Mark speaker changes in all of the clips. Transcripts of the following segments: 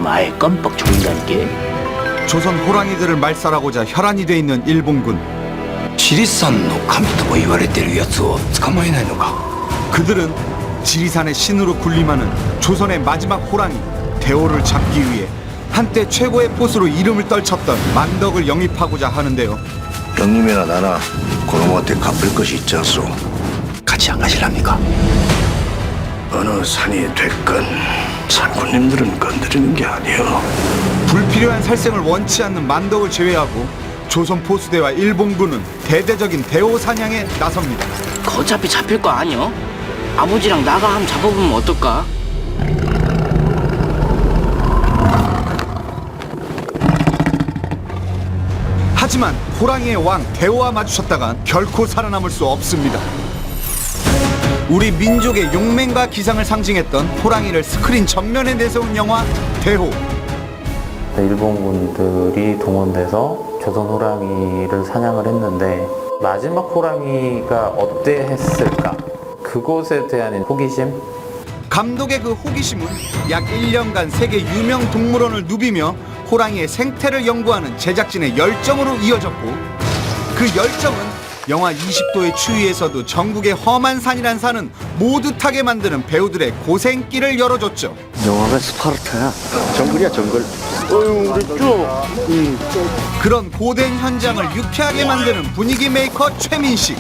Speaker 1: 아예 껌뻑 죽는다니까.
Speaker 2: 조선 호랑이들을 말살하고자 혈안이 돼 있는 일본군.
Speaker 3: チリさんの神とも言われてるやつを捕まえないのか。
Speaker 2: 그들은 지리산의 신으로 군림하는 조선의 마지막 호랑이 대오를 잡기 위해 한때 최고의 포수로 이름을 떨쳤던 만덕을 영입하고자 하는데요.
Speaker 4: 형님이나 나나 그놈한테 갚을 것이 있지 않소.
Speaker 3: 같이 안 가실랍니까?
Speaker 4: 어느 산이 됐건 산군님들은 건드리는 게 아니오.
Speaker 2: 불필요한 살생을 원치 않는 만덕을 제외하고 조선 포수대와 일본군은 대대적인 대오 사냥에 나섭니다.
Speaker 1: 어차피 잡힐 거 아니여? 아버지랑 나가 한번 잡아보면 어떨까?
Speaker 2: 하지만 호랑이의 왕 대오와 마주쳤다간 결코 살아남을 수 없습니다. 우리 민족의 용맹과 기상을 상징했던 호랑이를 스크린 전면에 내세운 영화 대호.
Speaker 5: 일본군들이 동원돼서 조선 호랑이를 사냥을 했는데 마지막 호랑이가 어때했을까? 그것에 대한 호기심?
Speaker 2: 감독의 그 호기심은 약 1년간 세계 유명 동물원을 누비며 호랑이의 생태를 연구하는 제작진의 열정으로 이어졌고, 그 열정은 영하 20도의 추위에서도 전국의 험한 산이란 산은 모두 타게 만드는 배우들의 고생길을 열어줬죠.
Speaker 4: 영화가 스파르타야. 정글이야 정글.
Speaker 2: 그런 고된 현장을 유쾌하게 만드는 분위기 메이커 최민식.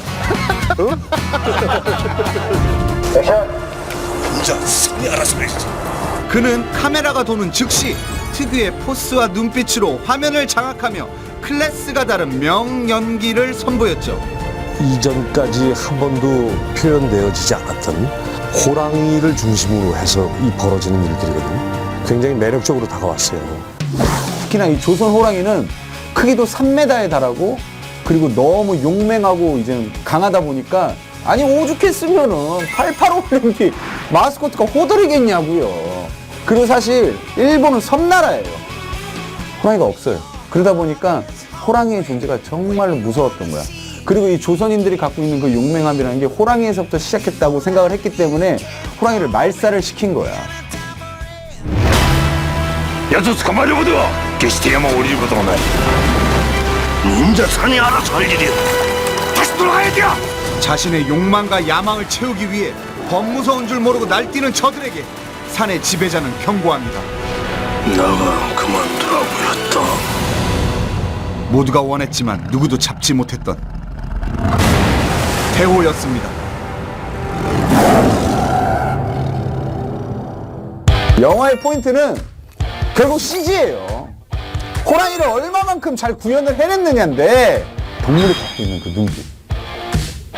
Speaker 4: 혼자 산이 알아서 했지.
Speaker 2: 그는 카메라가 도는 즉시 특유의 포스와 눈빛으로 화면을 장악하며 클래스가 다른 명연기를 선보였죠.
Speaker 6: 이전까지 한 번도 표현되어지지 않았던 호랑이를 중심으로 해서 이 벌어지는 일들이거든요. 굉장히 매력적으로 다가왔어요.
Speaker 7: 특히나 이 조선 호랑이는 크기도 3m에 달하고, 그리고 너무 용맹하고 이제 강하다 보니까, 아니 오죽했으면은 88 올림픽 마스코트가 호돌이겠냐고요. 그리고 사실 일본은 섬나라예요. 호랑이가 없어요. 그러다 보니까 호랑이의 존재가 정말로 무서웠던 거야. 그리고 이 조선인들이 갖고 있는 그 용맹함이라는 게 호랑이에서부터 시작했다고 생각을 했기 때문에 호랑이를 말살을 시킨 거야.
Speaker 4: やつを捕まえることは決して山を降りることもない。忍者산이 알아서 할 일이야. 다시 돌아가야 돼.
Speaker 2: 자신의 욕망과 야망을 채우기 위해 범무서운 줄 모르고 날뛰는 저들에게 산의 지배자는 경고합니다.
Speaker 4: 나가 그만두라고 했다.
Speaker 2: 모두가 원했지만 누구도 잡지 못했던 대호였습니다.
Speaker 7: 영화의 포인트는 결국 CG예요. 호랑이를 얼마만큼 잘 구현을 해냈느냐인데, 동물이 갖고 있는 그 눈빛,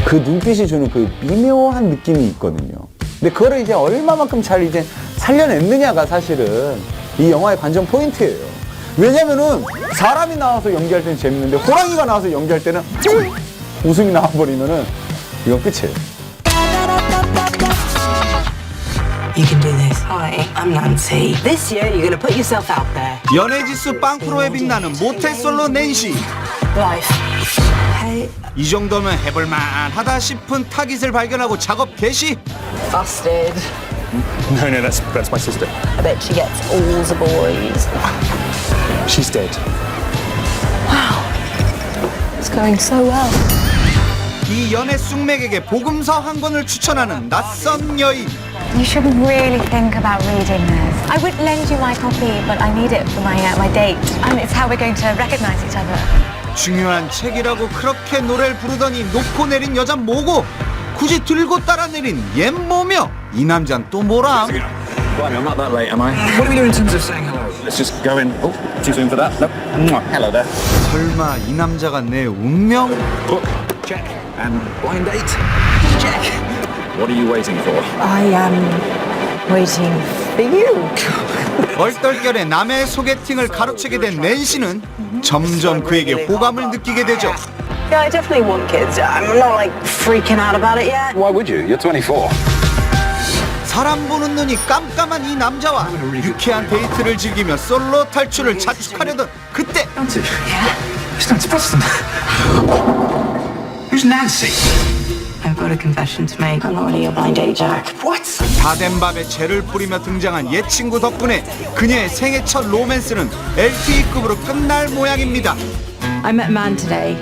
Speaker 7: 그 눈빛이 주는 그 미묘한 느낌이 있거든요. 근데 그거를 이제 얼마만큼 잘 이제 살려냈느냐가 사실은 이 영화의 관전 포인트예요. 왜냐면은 사람이 나와서 연기할 때는 재밌는데 호랑이가 나와서 연기할 때는 웃음이 나와버리면은 이건 끝이에요.
Speaker 8: You can do this. Hi, I'm Nancy. This year, you're gonna put yourself out there.
Speaker 2: 연예지수 빵프로에 빛나는 모태솔로 낸시.
Speaker 8: Life. Hey,
Speaker 2: 이 정도면 해볼만하다 싶은 타깃을 발견하고 작업 개시.
Speaker 8: busted.
Speaker 6: No, that's my sister.
Speaker 8: I bet she gets all the boys.
Speaker 6: She's dead.
Speaker 8: It's going so well.
Speaker 2: 이 연애 쑥맥에게 복음서 한 권을 추천하는 낯선 여인.
Speaker 9: You should really think about reading this. I would lend you my copy, but I need it for my date. And it's how we're going to recognize each other.
Speaker 2: 중요한 책이라고 그렇게 노래를 부르더니 놓고 내린 여잔 뭐고, 굳이 들고 따라 내린 옛 뭐며, 이 남잔 또 뭐람?
Speaker 10: Blimey, I'm not that late, am I? What do we do in terms of saying hello? Let's just go in. Oh, too soon for that. Nope. Mwah. Hello there.
Speaker 2: 설마 이 남자가 내 운명?
Speaker 10: Book. Check. And blind date. Check. What are you waiting for?
Speaker 8: I am waiting for you.
Speaker 2: 얼떨결에 남의 소개팅을 가로채게 된 낸시는 점점 그에게 호감을 느끼게 되죠.
Speaker 8: Yeah, I definitely want kids. I'm not like freaking out about it yet.
Speaker 10: Why would you? You're 24.
Speaker 2: 사람 보는 눈이 깜깜한 이 남자와 유쾌한 데이트를 즐기며 솔로 탈출을 자축하려던 그때,
Speaker 10: Nancy. Yeah? It's Nancy Preston. Who's Nancy?
Speaker 8: I'm got a confession to make. I'm not really your blind date, Jack. What?
Speaker 2: 다 된 밥에 재를 뿌리며 등장한 옛 친구 덕분에 그녀의 생애 첫 로맨스는 LTE급으로 끝날 모양입니다.
Speaker 11: I met a man today.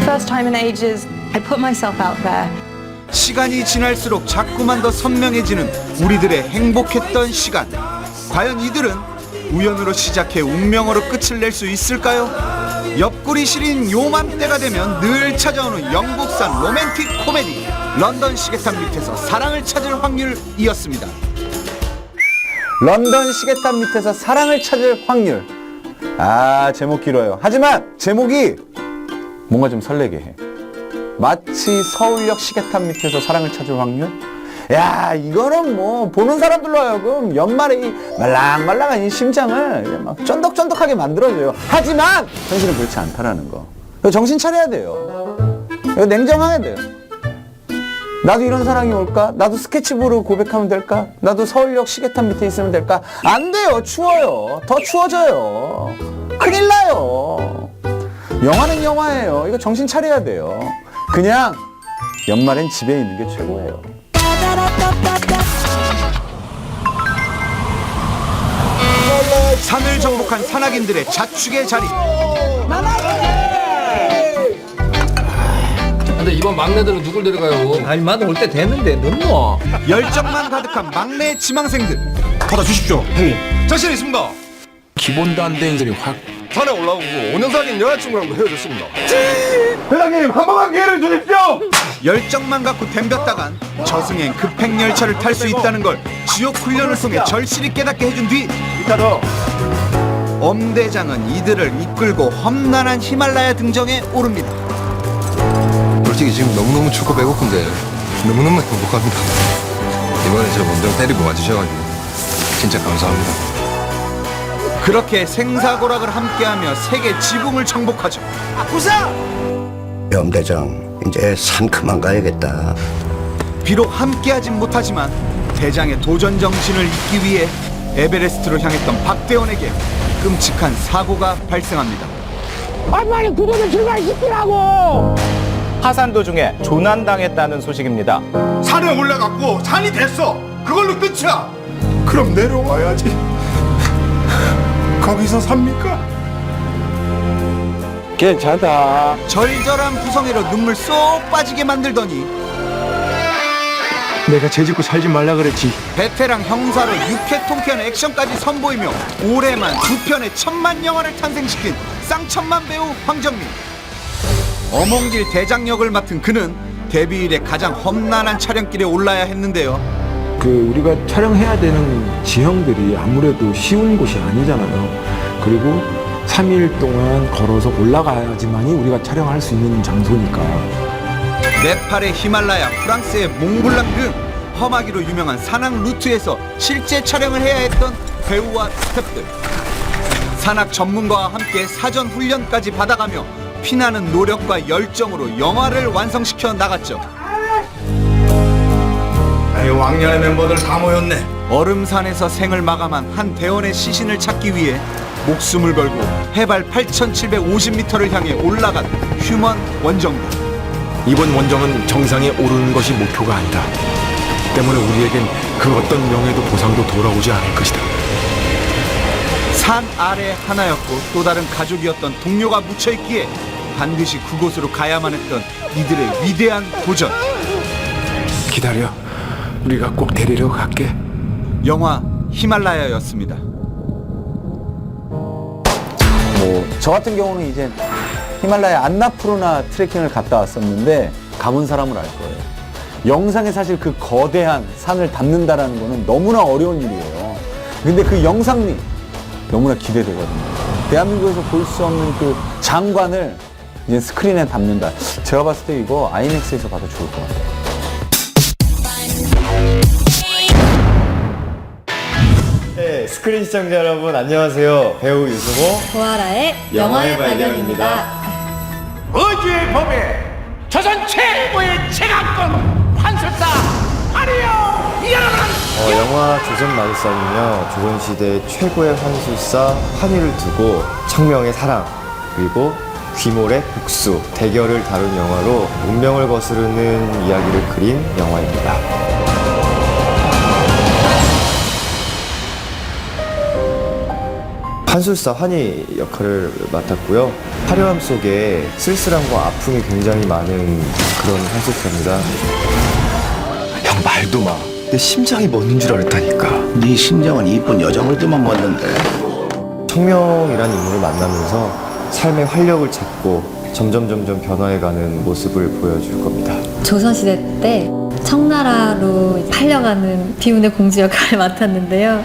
Speaker 11: First time in ages. I put myself out there.
Speaker 2: 시간이 지날수록 자꾸만 더 선명해지는 우리들의 행복했던 시간. 과연 이들은 우연으로 시작해 운명으로 끝을 낼 수 있을까요? 옆구리 시린 요맘때가 되면 늘 찾아오는 영국산 로맨틱 코미디 런던 시계탑 밑에서 사랑을 찾을 확률이었습니다.
Speaker 7: 런던 시계탑 밑에서 사랑을 찾을 확률. 아, 제목 길어요. 하지만 제목이 뭔가 좀 설레게 해. 마치 서울역 시계탑 밑에서 사랑을 찾을 확률? 야, 이거는 뭐 보는 사람들로 하여금 연말에 이 말랑말랑한 이 심장을 이제 막 쫀득쫀득하게 만들어줘요. 하지만 현실은 그렇지 않다라는 거. 이거 정신 차려야 돼요. 이거 냉정해야 돼요. 나도 이런 사랑이 올까? 나도 스케치북으로 고백하면 될까? 나도 서울역 시계탑 밑에 있으면 될까? 안 돼요. 추워요. 더 추워져요. 큰일 나요. 영화는 영화예요. 이거 정신 차려야 돼요. 그냥 연말엔 집에 있는 게 최고예요.
Speaker 2: 산을 정복한 산악인들의 자축의 자리.
Speaker 12: 근데 이번 막내들은 누굴 데려가요?
Speaker 10: 아니, 만 올 때 됐는데 너무.
Speaker 2: 열정만 가득한 막내 지망생들.
Speaker 4: 받아주십시오, 형님. 자신 있습니다.
Speaker 3: 기본도 안 되는 소리 확.
Speaker 4: 산에 올라오고 5년 사귄 여자친구랑도 헤어졌습니다. 회장님, 한 번만 기회를 주십시오.
Speaker 2: 열정만 갖고 덤볐다간 저승행 급행열차를 탈 수 있다는 걸 지옥 훈련을 통해 절실히 깨닫게 해준 뒤 엄대장은 이들을 이끌고 험난한 히말라야 등정에 오릅니다.
Speaker 3: 솔직히 지금 너무너무 춥고 배고픈데 너무너무 행복합니다. 이번에 저 먼저 데리고 와주셔가지고 진짜 감사합니다.
Speaker 2: 그렇게 생사고락을 함께하며 세계 지붕을 정복하죠.
Speaker 4: 염대장, 이제 산 그만 가야겠다.
Speaker 2: 비록 함께하진 못하지만 대장의 도전 정신을 잇기 위해 에베레스트로 향했던 박대원에게 끔찍한 사고가 발생합니다.
Speaker 13: 빨리 구조를 출발시키라고!
Speaker 7: 하산 도중에 조난당했다는 소식입니다.
Speaker 4: 산에 올라갔고 산이 됐어. 그걸로 끝이야. 그럼 내려와야지. 거기서 삽니까?
Speaker 7: 괜찮다.
Speaker 2: 절절한 구성애로 눈물 쏙 빠지게 만들더니
Speaker 4: 내가 죄짓고 살지 말라 그랬지.
Speaker 2: 베테랑 형사로 유쾌 통쾌한 액션까지 선보이며 올해만 2편의 천만 영화를 탄생시킨 쌍천만 배우 황정민. 어몽길 대장 역을 맡은 그는 데뷔 이래 가장 험난한 촬영길에 올라야 했는데요.
Speaker 14: 우리가 촬영해야 되는 지형들이 아무래도 쉬운 곳이 아니잖아요. 그리고 3일 동안 걸어서 올라가야지만이 우리가 촬영할 수 있는 장소니까.
Speaker 2: 네팔의 히말라야, 프랑스의 몽블랑 등 험하기로 유명한 산악 루트에서 실제 촬영을 해야 했던 배우와 스태프들. 산악 전문가와 함께 사전 훈련까지 받아가며 피나는 노력과 열정으로 영화를 완성시켜 나갔죠.
Speaker 4: 왕년의 멤버들 다 모였네.
Speaker 2: 얼음산에서 생을 마감한 한 대원의 시신을 찾기 위해 목숨을 걸고 해발 8,750m를 향해 올라간 휴먼 원정대.
Speaker 14: 이번 원정은 정상에 오르는 것이 목표가 아니다. 때문에 우리에겐 그 어떤 명예도 보상도 돌아오지 않을 것이다.
Speaker 2: 산 아래 하나였고 또 다른 가족이었던 동료가 묻혀있기에 반드시 그곳으로 가야만 했던 이들의 위대한 도전.
Speaker 14: 기다려. 우리가 꼭 데리러 갈게.
Speaker 2: 영화 히말라야였습니다.
Speaker 7: 저 같은 경우는 이제 히말라야 안나푸르나 트레킹을 갔다 왔었는데 가본 사람은 알 거예요. 영상에 사실 그 거대한 산을 담는다라는 거는 너무나 어려운 일이에요. 근데 그 영상이 너무나 기대되거든요. 대한민국에서 볼 수 없는 그 장관을 이제 스크린에 담는다. 제가 봤을 때 이거 아이맥스에서 봐도 좋을 것 같아요.
Speaker 15: 네, 스크린 시청자 여러분 안녕하세요. 배우 유승호
Speaker 9: 보아라의
Speaker 15: 영화의 발견입니다.
Speaker 13: 어주의 범에 조선 최고의 최강권 환술사 아니요 여러분.
Speaker 15: 영화 조선 마술사는요, 조선시대 최고의 환술사 환희를 두고 청명의 사랑 그리고 귀몰의 복수, 대결을 다룬 영화로 운명을 거스르는 이야기를 그린 영화입니다. 판술사 환희 역할을 맡았고요. 화려함 속에 쓸쓸함과 아픔이 굉장히 많은 그런 판술사입니다.
Speaker 4: 형 말도 마. 내 심장이 멎는 줄 알았다니까. 네 심장은 이쁜 여자물들만 멎는데.
Speaker 15: 청명이라는 인물을 만나면서 삶의 활력을 찾고 점점 변화해가는 모습을 보여줄 겁니다.
Speaker 16: 조선시대 때 청나라로 팔려가는 비운의 공주 역할을 맡았는데요.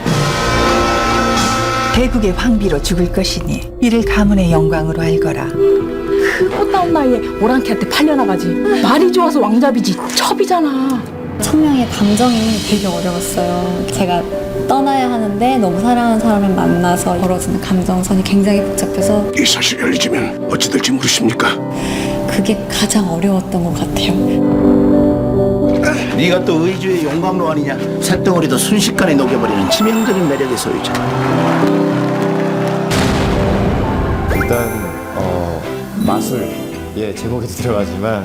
Speaker 8: 대국의 황비로 죽을 것이니 이를 가문의 영광으로 알거라.
Speaker 11: 그 꽃다운 나이에 오랑캐한테 팔려나가지. 말이 좋아서 왕잡이지 첩이잖아.
Speaker 16: 청명의 감정이 되게 어려웠어요. 제가 떠나야 하는데 너무 사랑하는 사람을 만나서 벌어지는 감정선이 굉장히 복잡해서
Speaker 4: 이 사실이 알려지면 어찌 될지 모르십니까?
Speaker 16: 그게 가장 어려웠던 것 같아요.
Speaker 4: 네가 또 의주의 용광로 아니냐? 새덩어리도 순식간에 녹여버리는 치명적인 매력의 소유자.
Speaker 15: 일단 마술, 제목에도 들어가지만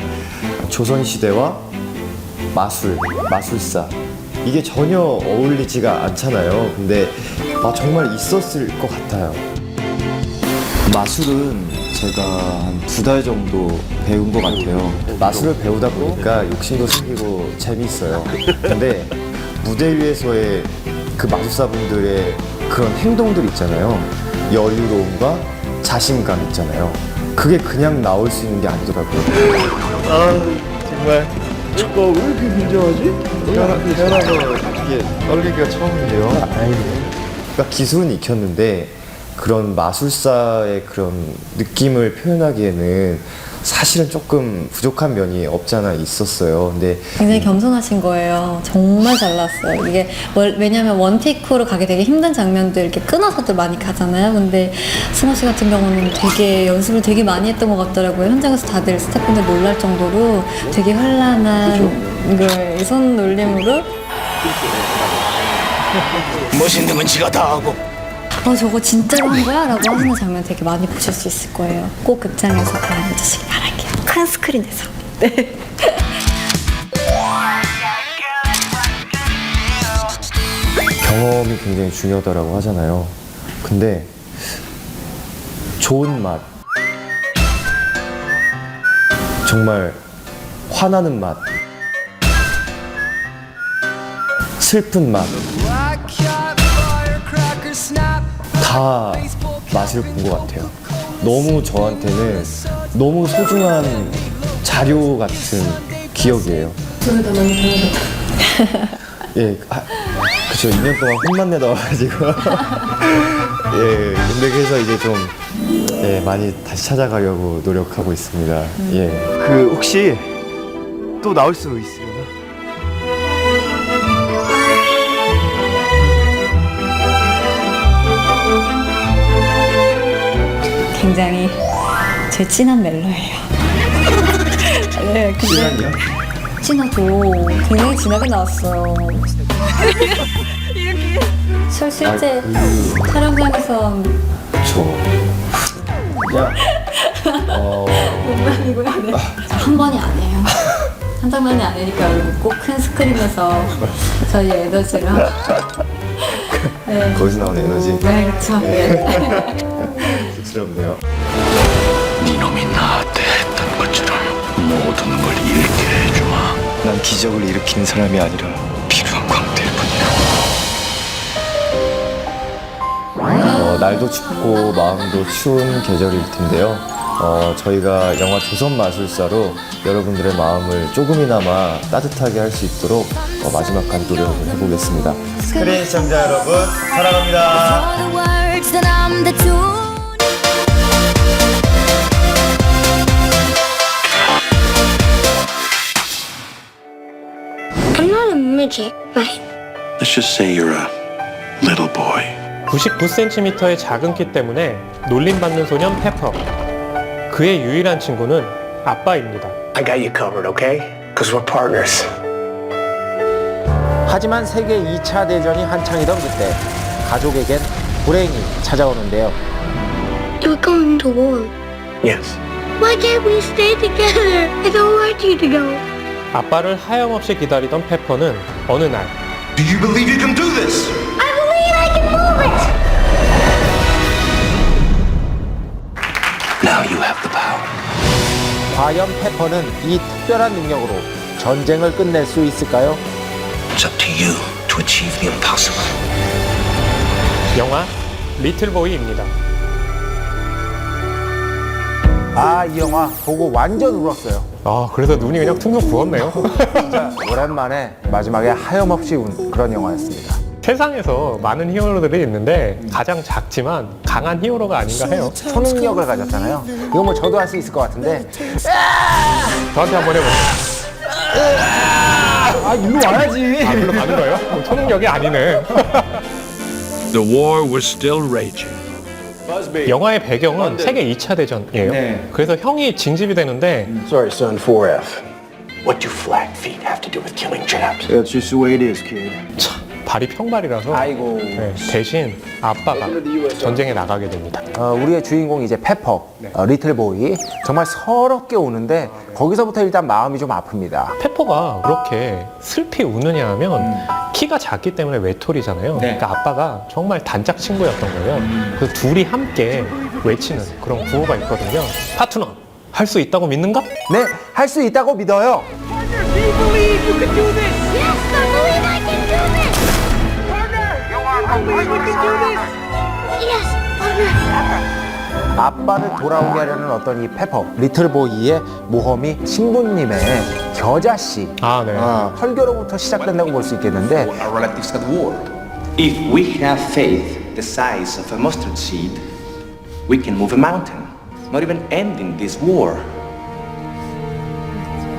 Speaker 15: 조선시대와 마술사 이게 전혀 어울리지가 않잖아요. 근데 정말 있었을 것 같아요. 마술은 제가 한 2달 정도 배운 것 같아요. 마술을 배우다 보니까 욕심도 생기고 재미있어요. 근데 무대 위에서의 그 마술사분들의 그런 행동들 있잖아요. 여유로움과 자신감 있잖아요. 그게 그냥 나올 수 있는 게 아니더라고요. 정말 왜 이렇게 긴장하지? 태어나서 이게 떨리기가 처음인데요. 그러니까 기술은 익혔는데 그런 마술사의 그런 느낌을 표현하기에는 사실은 조금 부족한 면이 없잖아 있었어요. 근데
Speaker 16: 굉장히 겸손하신 거예요. 정말 잘 나왔어요. 이게 왜냐면 원테이크로 가게 되게 힘든 장면들 이렇게 끊어서도 많이 가잖아요. 근데 승호 씨 같은 경우는 되게 연습을 되게 많이 했던 것 같더라고요. 현장에서 다들 스태프분들 놀랄 정도로 되게 현란한 걸 손놀림으로
Speaker 4: 멋있는 건 지가 다 하고.
Speaker 16: 저거 진짜로 한 거야? 라고 하시는 장면 되게 많이 보실 수 있을 거예요. 꼭 극장에서 봐주시기 바랄게요. 큰 스크린에서. 네.
Speaker 15: 경험이 굉장히 중요하다고 하잖아요. 근데 좋은 맛, 정말 화나는 맛, 슬픈 맛, 다 맛을 본 것 같아요. 너무 저한테는 너무 소중한 자료 같은 기억이에요.
Speaker 16: 저희가 너무 좋아요.
Speaker 15: 그쵸. 2년 동안 혼만 내다 와가지고. 근데 그래서 이제 좀, 많이 다시 찾아가려고 노력하고 있습니다.
Speaker 2: 그 혹시 또 나올 수 있으려나?
Speaker 16: 굉장히 제 진한 멜로예요. 네,
Speaker 15: 진한이요?
Speaker 16: 진하죠. 굉장히 진하게 나왔어요. 이렇게. 실제 촬영장에서 농담이고요. 네. 한 번이 아니에요. 한 장면이 아니니까 꼭 큰 스크린에서 저희 에너지랑 네.
Speaker 15: 거기서 나오는 에너지.
Speaker 16: 네, 그렇죠. 네.
Speaker 15: 쑥스럽네요.
Speaker 4: 네놈이 나한테 했던 것처럼 모든 걸 잃게 해주마.
Speaker 15: 난 기적을 일으키는 사람이 아니라
Speaker 4: 필요한 광대일 뿐이야.
Speaker 15: 날도 춥고 마음도 추운 계절일 텐데요. 저희가 영화 조선 마술사로 여러분들의 마음을 조금이나마 따뜻하게 할 수 있도록 마지막까지 노력을 해보겠습니다. 스크린 시청자 여러분 사랑합니다.
Speaker 17: I'm not a midget, right?
Speaker 4: Let's just say you're a little boy.
Speaker 18: 99cm의 작은 키 때문에 놀림받는 소년 페퍼. 그의 유일한 친구는 아빠입니다.
Speaker 4: I got you covered, okay? Because we're partners.
Speaker 19: 하지만 세계 2차 대전이 한창이던 그때 가족에겐 불행이 찾아오는데요.
Speaker 17: You're going to war.
Speaker 4: Yes.
Speaker 17: Why can't we stay together? I don't want you to go.
Speaker 18: 아빠를 하염없이 기다리던 페퍼는 어느 날
Speaker 4: Do you believe you can do this?
Speaker 17: I believe I can move it!
Speaker 4: Now you have the power.
Speaker 19: 과연 페퍼는 이 특별한 능력으로 전쟁을 끝낼 수 있을까요?
Speaker 4: It's up to you to achieve the impossible.
Speaker 18: 영화 리틀보이입니다.
Speaker 19: 아, 이 영화 보고 완전 울었어요.
Speaker 18: 아, 그래서 눈이 그냥 퉁퉁 부었네요.
Speaker 19: 진짜 오랜만에 마지막에 하염없이 운 그런 영화였습니다.
Speaker 18: 세상에서 많은 히어로들이 있는데 가장 작지만 강한 히어로가 아닌가 해요.
Speaker 19: 초능력을 가졌잖아요. 이거 뭐 저도 할 수 있을 것 같은데.
Speaker 18: 저한테 한번 해보세요.
Speaker 19: 아, 일로 와야지.
Speaker 18: 아, 일로 가는 거예요? 초능력이 아니네.
Speaker 4: The war was still raging.
Speaker 18: 영화의 배경은 세계 2차 대전이에요.
Speaker 19: 네.
Speaker 18: 그래서 형이 징집이 되는데
Speaker 4: Sorry, son, 4F. What do flat feet have to do with killing chaps? That's just the way it is, kid.
Speaker 18: 발이 평발이라서
Speaker 19: 아이고.
Speaker 18: 네, 대신 아빠가 전쟁에 나가게 됩니다.
Speaker 19: 우리의 주인공이 이제 페퍼, 리틀보이. 정말 서럽게 우는데 거기서부터 일단 마음이 좀 아픕니다.
Speaker 18: 페퍼가 그렇게 슬피 우느냐 하면 키가 작기 때문에 외톨이잖아요. 그러니까 아빠가 정말 단짝 친구였던 거예요. 그래서 둘이 함께 외치는 그런 구호가 있거든요. 파트너, 할 수 있다고 믿는가?
Speaker 19: 네, 할 수 있다고 믿어요.
Speaker 17: Yes, I believe I can do this! I believe we can do this! Yes, partner!
Speaker 19: 아빠를 돌아오게 하려는 어떤 이 페퍼, 리틀보이의 모험이 신부님의 겨자씨, 설교로부터 시작된다고 볼 수 있겠는데
Speaker 10: Our relatives at war. If we have faith the size of a mustard seed, we can move a mountain, not even ending this war,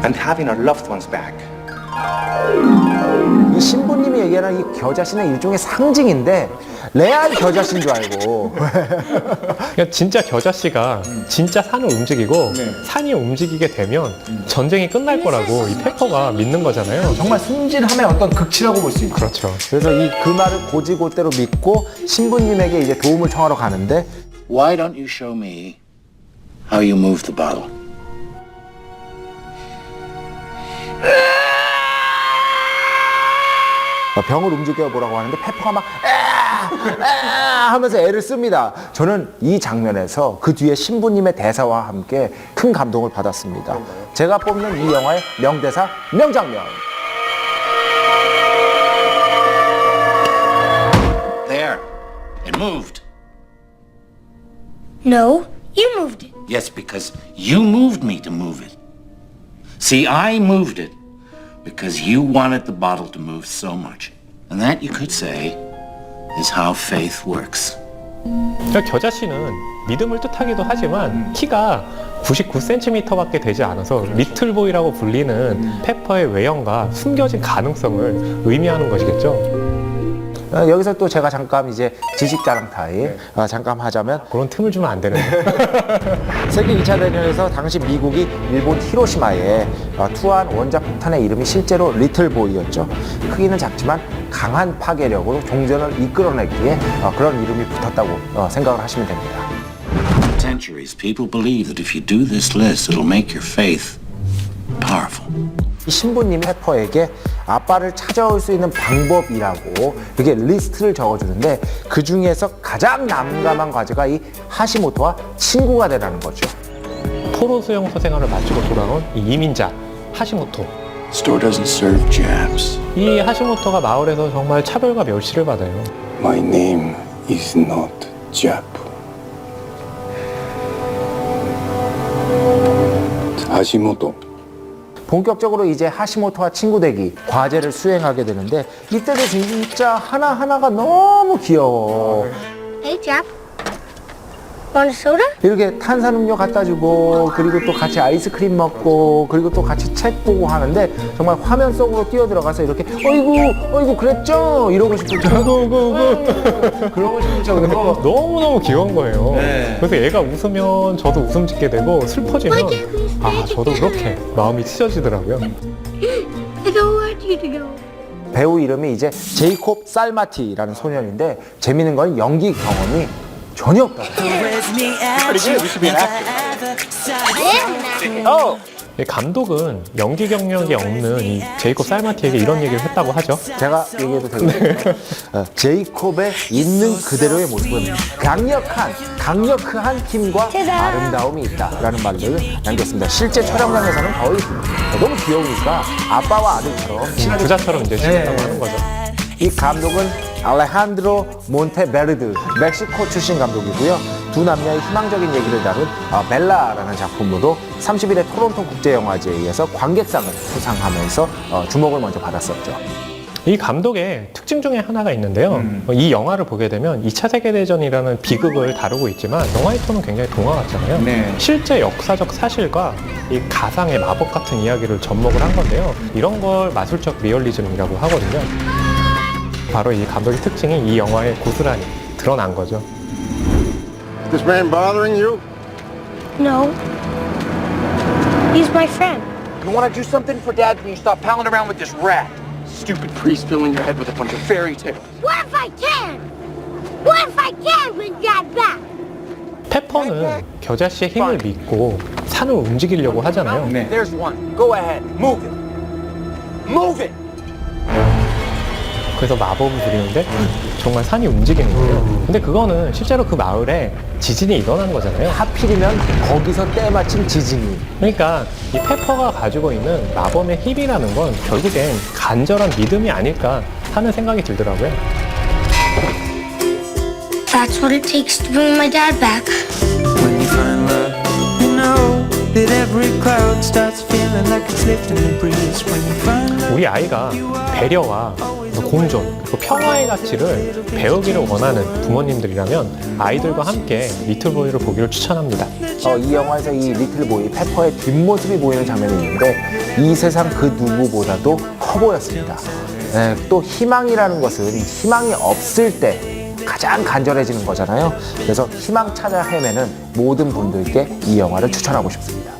Speaker 10: and having our loved ones back.
Speaker 19: 이 신부님이 얘기하는 이 겨자씨는 일종의 상징인데 레알 겨자씨인 줄 알고
Speaker 18: 그러니까 진짜 겨자씨가 진짜 산을 움직이고 산이 움직이게 되면 전쟁이 끝날 거라고 이 페퍼가 믿는 거잖아요.
Speaker 19: 정말 순진함의 어떤 극치라고 볼 수 있죠.
Speaker 18: 그렇죠.
Speaker 19: 그래서 그 말을 고지고대로 믿고 신부님에게 이제 도움을 청하러 가는데
Speaker 20: Why don't you show me how you move the bottle?
Speaker 19: 병을 움직여 보라고 하는데 페퍼가 막 하면서 애를 씁니다. 저는 이 장면에서 그 뒤에 신부님의 대사와 함께 큰 감동을 받았습니다. 제가 뽑는 이 영화의 명대사, 명장면.
Speaker 20: There. It moved.
Speaker 17: No, you moved it.
Speaker 20: Yes, because you moved me to move it. See, I moved it because you wanted the bottle to move so much. And that, you could say, is how faith works.
Speaker 18: 그러니까 겨자씨는 믿음을 뜻하기도 하지만 키가 99cm밖에 되지 않아서 리틀보이라고 불리는 페퍼의 외형과 숨겨진 가능성을 의미하는 것이겠죠.
Speaker 19: 여기서 또 제가 잠깐 이제 지식자랑 타임 잠깐 하자면
Speaker 18: 그런 틈을 주면 안 되는데
Speaker 19: 세계 2차 대전에서 당시 미국이 일본 히로시마에 투하한 원자 폭탄의 이름이 실제로 리틀보이였죠. 크기는 작지만 강한 파괴력으로 종전을 이끌어내기에 그런 이름이 붙었다고 생각을 하시면 됩니다.
Speaker 20: For centuries, people believe that if you do this list, it'll make your faith powerful.
Speaker 19: 이 신부님이 페퍼에게 아빠를 찾아올 수 있는 방법이라고 이렇게 리스트를 적어주는데 그 중에서 가장 난감한 과제가 이 하시모토와 친구가 되라는 거죠.
Speaker 18: 포로 수용소 생활을 마치고 돌아온 이 이민자 하시모토.
Speaker 20: Store doesn't serve Japs.
Speaker 18: 이 하시모토가 마을에서 정말 차별과 멸시를 받아요.
Speaker 4: My name is not Jap. 하시모토.
Speaker 19: 본격적으로 이제 하시모토와 친구 되기 과제를 수행하게 되는데 이때도 진짜 하나하나가 너무 귀여워.
Speaker 17: Hey, Jap. Want a soda?
Speaker 19: 이렇게 탄산음료 갖다 주고 그리고 또 같이 아이스크림 먹고 그리고 또 같이 책 보고 하는데 정말 화면 속으로 뛰어들어가서 이렇게 어이구 그랬죠? 이러고 싶을 정도 그러고 싶을 정도
Speaker 18: 너무너무 귀여운 거예요. 그래서 얘가 웃으면 저도 웃음 짓게 되고 슬퍼지면 아 저도 그렇게 마음이 찢어지더라고요.
Speaker 17: I don't want you to go.
Speaker 19: 배우 이름이 이제 제이콥 살마티라는 소년인데 재밌는 건 연기 경험이 전혀 없다.
Speaker 18: 이 감독은 연기 경력이 없는 이 제이콥 살마티에게 이런 얘기를 했다고 하죠.
Speaker 19: 제가 얘기해도 되겠습니까? 제이콥의 있는 그대로의 모습은 강력한 힘과 아름다움이 있다라는 말을 남겼습니다. 실제 촬영장에서는 거의 너무 귀여우니까 아빠와 아들처럼
Speaker 18: 부자처럼 이제 지냈다고 하는 거죠.
Speaker 19: 이 감독은 알레한드로 몬테베르드, 멕시코 출신 감독이고요. 두 남녀의 희망적인 얘기를 다룬 벨라라는 작품으로 31회 토론토 국제영화제에서 관객상을 수상하면서 주목을 먼저 받았었죠.
Speaker 18: 이 감독의 특징 중에 하나가 있는데요. 이 영화를 보게 되면 2차 세계대전이라는 비극을 다루고 있지만 영화의 톤은 굉장히 동화 같잖아요.
Speaker 2: 네.
Speaker 18: 실제 역사적 사실과 이 가상의 마법 같은 이야기를 접목을 한 건데요. 이런 걸 마술적 리얼리즘이라고 하거든요. 바로 이 감독의 특징이 이 영화에 고스란히 드러난 거죠.
Speaker 4: Is this man bothering you?
Speaker 9: No. He's my friend.
Speaker 13: You want to do something for Dad? Then you stop palling around with this rat. Stupid priest filling your head with a bunch of fairy tales.
Speaker 17: What if I can? What if I can bring Dad back?
Speaker 18: 페퍼는 겨자씨의 힘을 믿고 산을 움직이려고 하잖아요.
Speaker 13: There's one. Go ahead. Move it. Move it.
Speaker 18: 그래서 마법을 부리는데 정말 산이 움직이는 거예요. 근데 그거는 실제로 그 마을에 지진이 일어난 거잖아요.
Speaker 19: 하필이면 거기서 때마침 지진이.
Speaker 18: 그러니까 이 페퍼가 가지고 있는 마법의 힘이라는 건 결국엔 간절한 믿음이 아닐까 하는 생각이 들더라고요.
Speaker 17: That's what it takes to bring my dad back.
Speaker 21: When you find love, you know that every cloud starts feeling like it's lifting the breeze. When you find love,
Speaker 18: 우리 아이가 배려와 공존, 그리고 평화의 가치를 배우기를 원하는 부모님들이라면 아이들과 함께 리틀보이를 보기를 추천합니다.
Speaker 19: 이 영화에서 이 리틀보이 페퍼의 뒷모습이 보이는 장면이 있는데 이 세상 그 누구보다도 커 보였습니다. 또 희망이라는 것은 희망이 없을 때 가장 간절해지는 거잖아요. 그래서 희망 찾아 헤매는 모든 분들께 이 영화를 추천하고 싶습니다.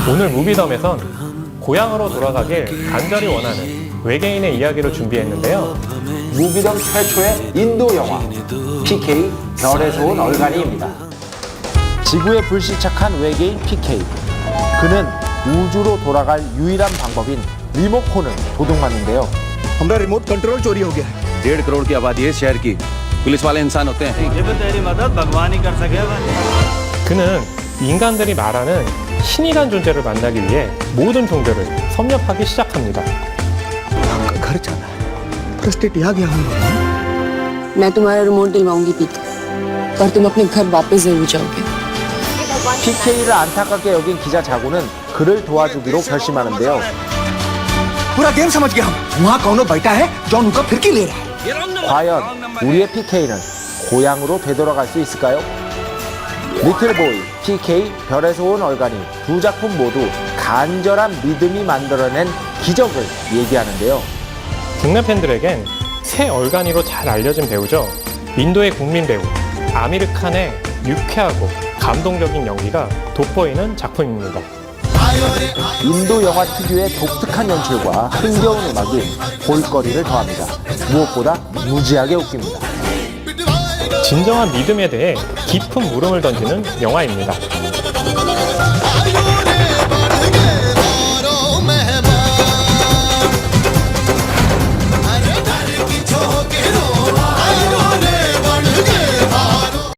Speaker 18: 오늘 무비덤에선 고향으로 돌아가길 간절히 원하는 외계인의 이야기를 준비했는데요.
Speaker 19: 무비덤 최초의 인도 영화 PK 별에서 온 얼간이입니다. 지구에 불시착한 외계인 PK. 그는 우주로 돌아갈 유일한 방법인 리모컨을 도둑맞는데요.
Speaker 22: हमारा remote control चोरी हो गया है। 1.5 करोड़ की आबादी है शहर की। पुलिस वाले इंसान होते हैं। ये भी तेरी मदद भगवान ही कर सकेगा।
Speaker 18: 그는 인간들이 말하는 신이란 존재를 만나기 위해 모든 종교를 섭렵하기 시작합니다.
Speaker 22: घर जाना है। प्रेस्टिट आ गया हूँ।
Speaker 23: मैं तुम्हारा रिमोट दिलवाऊंगी पीके, पर तुम अपने घर वापस जरूर जाओगे।
Speaker 19: PK를 안타깝게 여긴 기자 자고는 그를 도와주기로 결심하는데요.
Speaker 22: पूरा गेम समझ गया हम। वहाँ कौन बैठा है जो उनका फिरकी ले रहा है।
Speaker 19: 과연 우리의 PK는 고향으로 되돌아갈 수 있을까요? 리틀보이, PK, 별에서 온 얼간이 두 작품 모두 간절한 믿음이 만들어낸 기적을 얘기하는데요.
Speaker 18: 국내 팬들에겐 새 얼간이로 잘 알려진 배우죠. 인도의 국민 배우 아미르 칸의 유쾌하고 감동적인 연기가 돋보이는 작품입니다.
Speaker 19: 인도 영화 특유의 독특한 연출과 흥겨운 음악이 볼거리를 더합니다. 무엇보다 무지하게 웃깁니다.
Speaker 18: 진정한 믿음에 대해 깊은 물음을 던지는 영화입니다.